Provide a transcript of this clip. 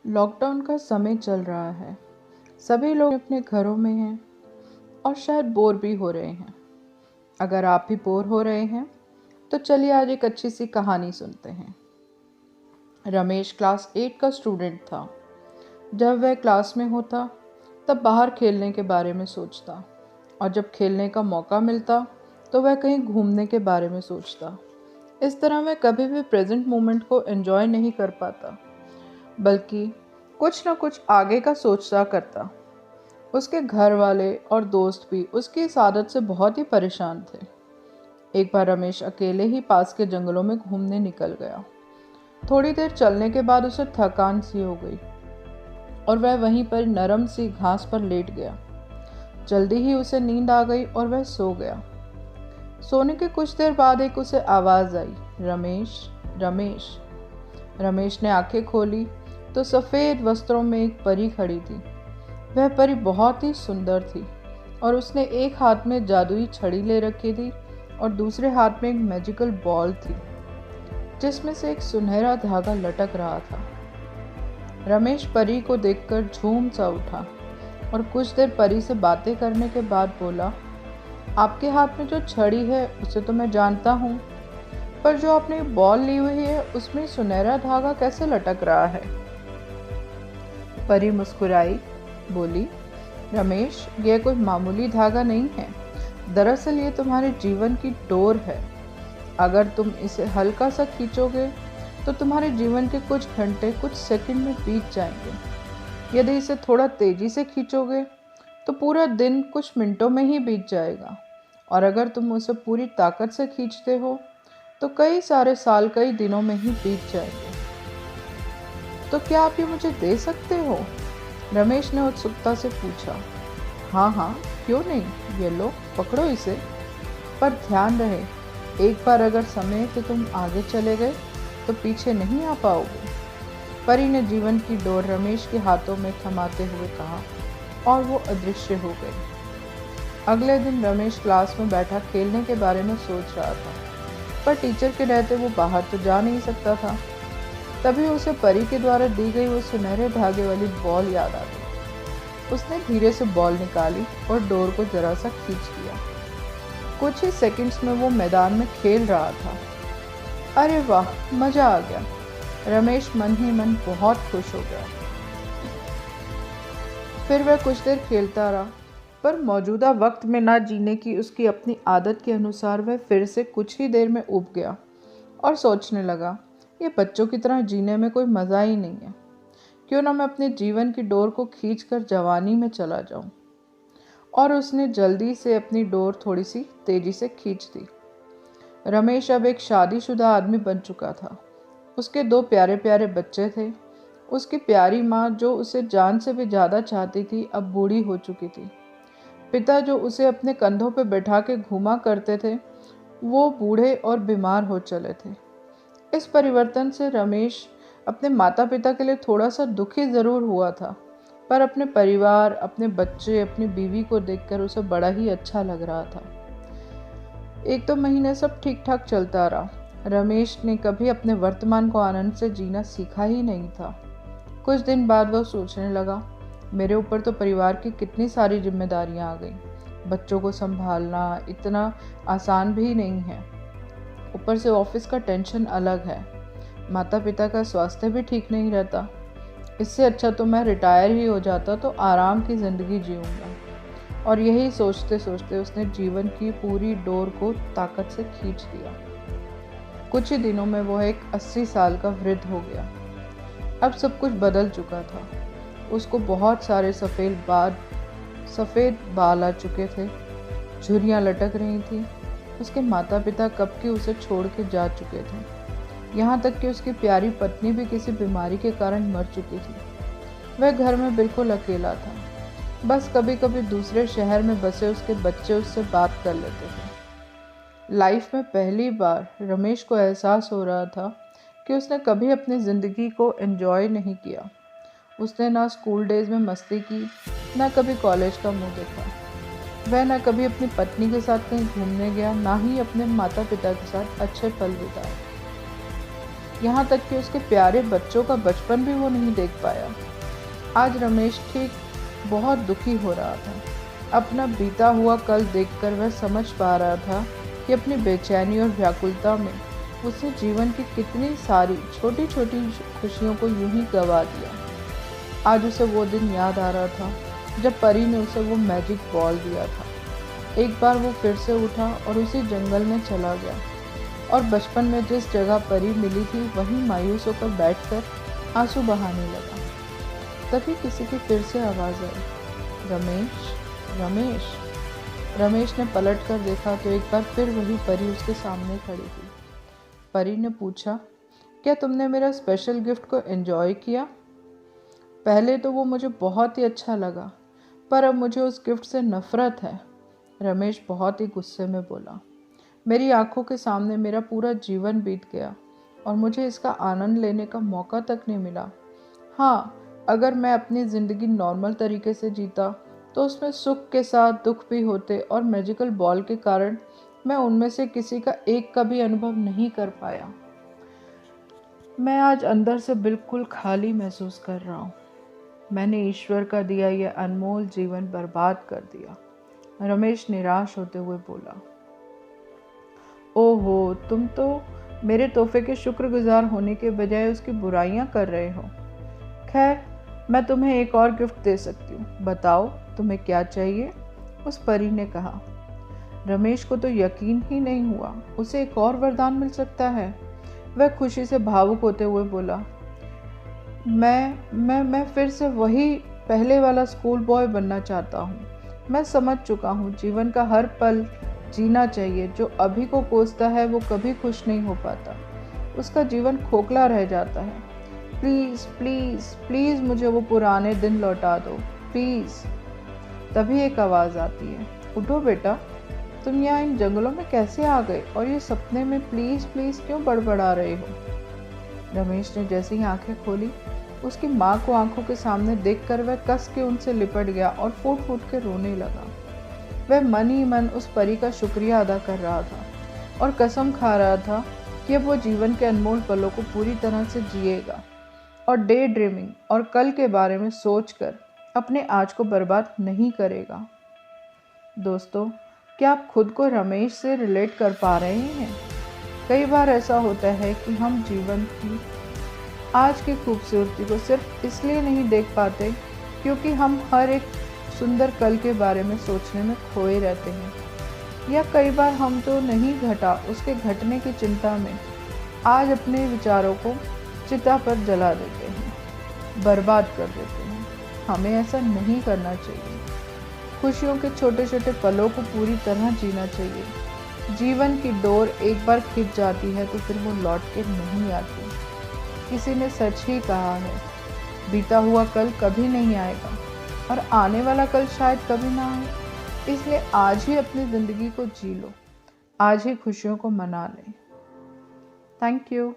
Lockdown का समय चल रहा है। सभी लोग अपने घरों में हैं और शायद बोर भी हो रहे हैं। अगर आप भी बोर हो रहे हैं तो चलिए आज एक अच्छी सी कहानी सुनते हैं। रमेश क्लास 8 का स्टूडेंट था। जब वह क्लास में होता तब बाहर खेलने के बारे में सोचता, और जब खेलने का मौका मिलता तो वह कहीं घूमने के बारे में सोचता। इस तरह वह कभी भी प्रेजेंट मोमेंट को एंजॉय नहीं कर पाता, बल्कि कुछ न कुछ आगे का सोचता करता। उसके घर वाले और दोस्त भी उसकी इस आदत से बहुत ही परेशान थे। एक बार रमेश अकेले ही पास के जंगलों में घूमने निकल गया। थोड़ी देर चलने के बाद उसे थकान सी हो गई और वह वहीं पर नरम सी घास पर लेट गया। जल्दी ही उसे नींद आ गई और वह सो गया। सोने के कुछ देर बाद एक उसे आवाज़ आई, रमेश, रमेश। रमेश ने आंखें खोली तो सफ़ेद वस्त्रों में एक परी खड़ी थी। वह परी बहुत ही सुंदर थी और उसने एक हाथ में जादुई छड़ी ले रखी थी और दूसरे हाथ में एक मैजिकल बॉल थी जिसमें से एक सुनहरा धागा लटक रहा था। रमेश परी को देखकर झूम सा उठा और कुछ देर परी से बातें करने के बाद बोला, आपके हाथ में जो छड़ी है उसे तो मैं जानता हूँ, पर जो आपने बॉल ली हुई है उसमें सुनहरा धागा कैसे लटक रहा है? परी मुस्कुराई, बोली, रमेश, यह कोई मामूली धागा नहीं है। दरअसल ये तुम्हारे जीवन की डोर है। अगर तुम इसे हल्का सा खींचोगे तो तुम्हारे जीवन के कुछ घंटे कुछ सेकंड में बीत जाएंगे। यदि इसे थोड़ा तेजी से खींचोगे तो पूरा दिन कुछ मिनटों में ही बीत जाएगा, और अगर तुम उसे पूरी ताकत से खींचते हो तो कई सारे साल कई दिनों में ही बीत जाएंगे। तो क्या आप ये मुझे दे सकते हो? रमेश ने उत्सुकता से पूछा। हाँ हाँ, क्यों नहीं, ये लो, पकड़ो इसे। पर ध्यान रहे, एक बार अगर समय से तुम आगे चले गए तो पीछे नहीं आ पाओगे। परी ने जीवन की डोर रमेश के हाथों में थमाते हुए कहा और वो अदृश्य हो गई। अगले दिन रमेश क्लास में बैठा खेलने के बारे में सोच रहा था, पर टीचर के रहते वो बाहर तो जा नहीं सकता था। तभी उसे परी के द्वारा दी गई वो सुनहरे धागे वाली बॉल याद आ गई। उसने धीरे से बॉल निकाली और डोर को जरा सा खींच दिया। कुछ ही सेकंड्स में वो मैदान में खेल रहा था। अरे वाह, मजा आ गया। रमेश मन ही मन बहुत खुश हो गया। फिर वह कुछ देर खेलता रहा, पर मौजूदा वक्त में ना जीने की उसकी अपनी आदत के अनुसार वह फिर से कुछ ही देर में ऊब गया और सोचने लगा, ये बच्चों की तरह जीने में कोई मज़ा ही नहीं है। क्यों ना मैं अपने जीवन की डोर को खींचकर जवानी में चला जाऊं। और उसने जल्दी से अपनी डोर थोड़ी सी तेजी से खींच दी। रमेश अब एक शादीशुदा आदमी बन चुका था। उसके 2 प्यारे प्यारे बच्चे थे। उसकी प्यारी माँ, जो उसे जान से भी ज़्यादा चाहती थी, अब बूढ़ी हो चुकी थी। पिता, जो उसे अपने कंधों पर बैठा के घुमा करते थे, वो बूढ़े और बीमार हो चले थे। इस परिवर्तन से रमेश अपने माता पिता के लिए थोड़ा सा दुखी ज़रूर हुआ था, पर अपने परिवार, अपने बच्चे, अपनी बीवी को देखकर उसे बड़ा ही अच्छा लग रहा था। 1-2 महीने सब ठीक ठाक चलता रहा। रमेश ने कभी अपने वर्तमान को आनंद से जीना सीखा ही नहीं था। कुछ दिन बाद वह सोचने लगा, मेरे ऊपर तो परिवार की कितनी सारी जिम्मेदारियां आ गई। बच्चों को संभालना इतना आसान भी नहीं है। ऊपर से ऑफिस का टेंशन अलग है। माता पिता का स्वास्थ्य भी ठीक नहीं रहता। इससे अच्छा तो मैं रिटायर ही हो जाता तो आराम की ज़िंदगी जीऊँगा। और यही सोचते सोचते उसने जीवन की पूरी डोर को ताकत से खींच दिया। कुछ ही दिनों में वह एक 80 साल का वृद्ध हो गया। अब सब कुछ बदल चुका था। उसको बहुत सारे सफ़ेद बाल आ चुके थे, झुर्रियाँ लटक रही थी। उसके माता पिता कब के उसे छोड़ के जा चुके थे। यहाँ तक कि उसकी प्यारी पत्नी भी किसी बीमारी के कारण मर चुकी थी। वह घर में बिल्कुल अकेला था। बस कभी कभी दूसरे शहर में बसे उसके बच्चे उससे बात कर लेते थे। लाइफ में पहली बार रमेश को एहसास हो रहा था कि उसने कभी अपनी ज़िंदगी को एंजॉय नहीं किया। उसने ना स्कूल डेज में मस्ती की, ना कभी कॉलेज का मुंह देखा। वह ना कभी अपनी पत्नी के साथ कहीं घूमने गया, ना ही अपने माता पिता के साथ अच्छे पल बिताए। यहाँ तक कि उसके प्यारे बच्चों का बचपन भी वो नहीं देख पाया। आज रमेश ठीक बहुत दुखी हो रहा था। अपना बीता हुआ कल देखकर वह समझ पा रहा था कि अपनी बेचैनी और व्याकुलता में उसने जीवन की कितनी सारी छोटी छोटी खुशियों को यूं ही गंवा दिया। आज उसे वो दिन याद आ रहा था जब परी ने उसे वो मैजिक बॉल दिया था। एक बार वो फिर से उठा और उसी जंगल में चला गया और बचपन में जिस जगह परी मिली थी वहीं मायूस होकर बैठकर आंसू बहाने लगा। तभी किसी की फिर से आवाज़ आई, रमेश रमेश। रमेश ने पलट कर देखा तो एक बार फिर वही परी उसके सामने खड़ी थी। परी ने पूछा, क्या तुमने मेरा स्पेशल गिफ्ट को एंजॉय किया? पहले तो वो मुझे बहुत ही अच्छा लगा, पर अब मुझे उस गिफ्ट से नफरत है। रमेश बहुत ही गुस्से में बोला, मेरी आंखों के सामने मेरा पूरा जीवन बीत गया और मुझे इसका आनंद लेने का मौका तक नहीं मिला। हाँ, अगर मैं अपनी ज़िंदगी नॉर्मल तरीके से जीता तो उसमें सुख के साथ दुख भी होते और मैजिकल बॉल के कारण मैं उनमें से किसी का एक का भी अनुभव नहीं कर पाया। मैं आज अंदर से बिल्कुल खाली महसूस कर रहा हूँ। मैंने ईश्वर का दिया यह अनमोल जीवन बर्बाद कर दिया। रमेश निराश होते हुए बोला, ओहो, तुम तो मेरे तोहफे के शुक्रगुजार होने के बजाय उसकी बुराइयां कर रहे हो। खैर, मैं तुम्हें एक और गिफ्ट दे सकती हूँ, बताओ तुम्हें क्या चाहिए? उस परी ने कहा। रमेश को तो यकीन ही नहीं हुआ, उसे एक और वरदान मिल सकता है। वह खुशी से भावुक होते हुए बोला, मैं फिर से वही पहले वाला स्कूल बॉय बनना चाहता हूँ। मैं समझ चुका हूँ जीवन का हर पल जीना चाहिए। जो अभी को कोसता है वो कभी खुश नहीं हो पाता, उसका जीवन खोखला रह जाता है। प्लीज़ प्लीज़ प्लीज़ मुझे वो पुराने दिन लौटा दो, प्लीज़। तभी एक आवाज़ आती है, उठो बेटा, तुम यहाँ इन जंगलों में कैसे आ गए और ये सपने में प्लीज़ प्लीज़ क्यों बड़बड़ा रहे हो? रमेश ने जैसे ही आंखें खोली, उसकी माँ को आंखों के सामने देखकर वह कस के उनसे लिपट गया और फूट फूट के रोने लगा। वह मन ही मन उस परी का शुक्रिया अदा कर रहा था और कसम खा रहा था कि अब वो जीवन के अनमोल पलों को पूरी तरह से जिएगा और डे ड्रीमिंग और कल के बारे में सोचकर अपने आज को बर्बाद नहीं करेगा। दोस्तों, क्या आप खुद को रमेश से रिलेट कर पा रहे हैं? कई बार ऐसा होता है कि हम जीवन की आज की खूबसूरती को सिर्फ इसलिए नहीं देख पाते क्योंकि हम हर एक सुंदर कल के बारे में सोचने में खोए रहते हैं, या कई बार हम तो नहीं घटा उसके घटने की चिंता में आज अपने विचारों को चिता पर जला देते हैं, बर्बाद कर देते हैं। हमें ऐसा नहीं करना चाहिए। खुशियों के छोटे छोटे पलों को पूरी तरह जीना चाहिए। जीवन की डोर एक बार खिंच जाती है तो फिर वो लौट के नहीं आती। किसी ने सच ही कहा है, बीता हुआ कल कभी नहीं आएगा और आने वाला कल शायद कभी ना आए। इसलिए आज ही अपनी ज़िंदगी को जी लो, आज ही खुशियों को मना लें। Thank you.